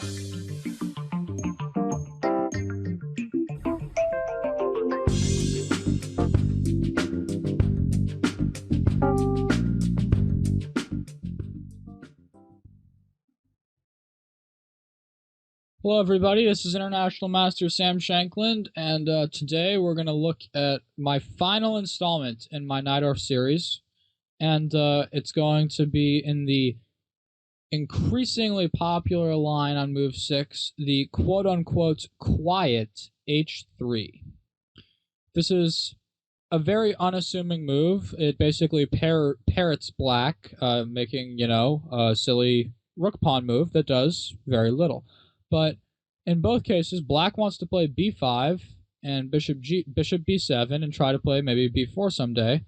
Hello everybody, this is International Master Sam Shankland, and today we're going to look at my final installment in my Najdorf series, and it's going to be in the increasingly popular line on move 6, the quote-unquote quiet h3. This is a very unassuming move. It basically parrots black, making, a silly rook-pawn move that does very little. But in both cases, black wants to play b5 and bishop b7 and try to play maybe b4 someday.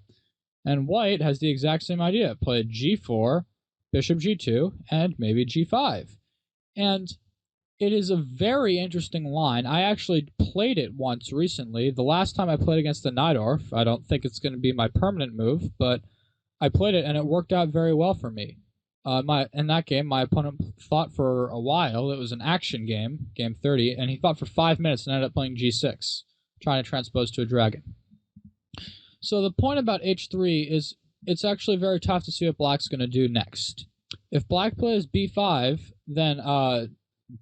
And white has the exact same idea. Play g4, bishop g2, and maybe g5. And it is a very interesting line. I actually played it once recently. The last time I played against the Najdorf, I don't think it's going to be my permanent move, but I played it and it worked out very well for me. In that game, my opponent fought for a while. It was an action game, game 30, and he fought for 5 minutes and ended up playing g6, trying to transpose to a dragon. So the point about h3 is it's actually very tough to see what black's going to do next. If black plays b5, then,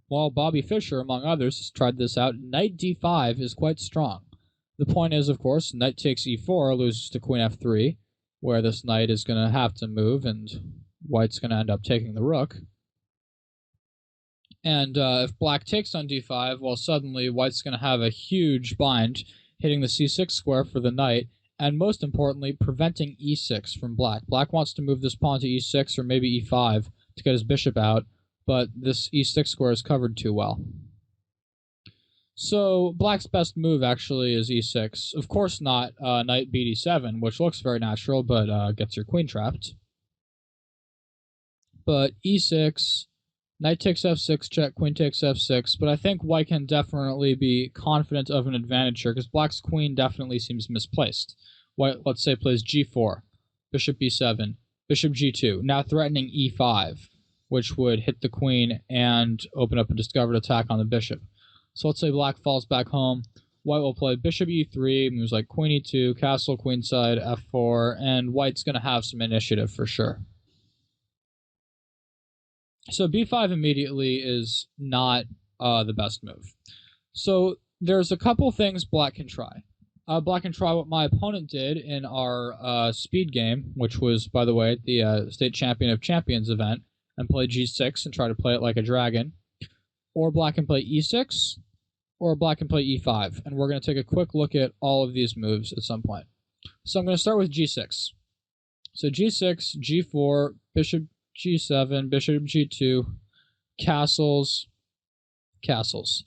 Bobby Fischer, among others, has tried this out. Knight d5 is quite strong. The point is, of course, knight takes e4, loses to queen f3, where this knight is going to have to move, and white's going to end up taking the rook. And if black takes on d5, well, suddenly white's going to have a huge bind, hitting the c6 square for the knight, and most importantly, preventing e6 from black. Black wants to move this pawn to e6 or maybe e5 to get his bishop out, but this e6 square is covered too well. So black's best move actually is e6. Of course not knight bd7, which looks very natural, but gets your queen trapped. But e6, knight takes f6 check, queen takes f6, but I think white can definitely be confident of an advantage here, because black's queen definitely seems misplaced. White, let's say, plays g4, bishop b7, bishop g2, now threatening e5, which would hit the queen and open up a discovered attack on the bishop. So let's say black falls back home, white will play bishop e3, moves like queen e2, castle queenside, f4, and white's going to have some initiative for sure. So b5 immediately is not the best move. So there's a couple things black can try. Black can try what my opponent did in our speed game, which was, by the way, the State Champion of Champions event, and play g6 and try to play it like a dragon. Or black can play e6, or black can play e5. And we're going to take a quick look at all of these moves at some point. So I'm going to start with g6. So g6, g4, bishop g7, bishop g2, castles, castles.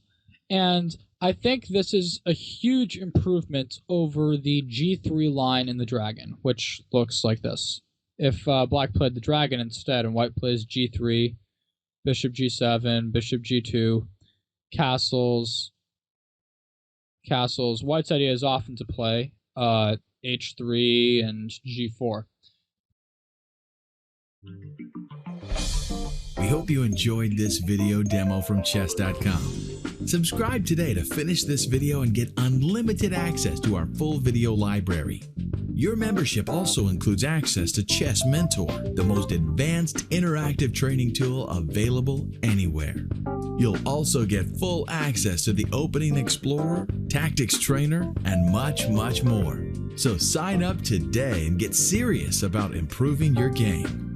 And I think this is a huge improvement over the g3 line in the dragon, which looks like this. If black played the dragon instead and white plays g3, bishop g7, bishop g2, castles, castles. White's idea is often to play h3 and g4. We hope you enjoyed this video demo from Chess.com. Subscribe today to finish this video and get unlimited access to our full video library. Your membership also includes access to Chess Mentor, the most advanced interactive training tool available anywhere. You'll also get full access to the Opening Explorer, Tactics Trainer, and much, much more. So sign up today and get serious about improving your game.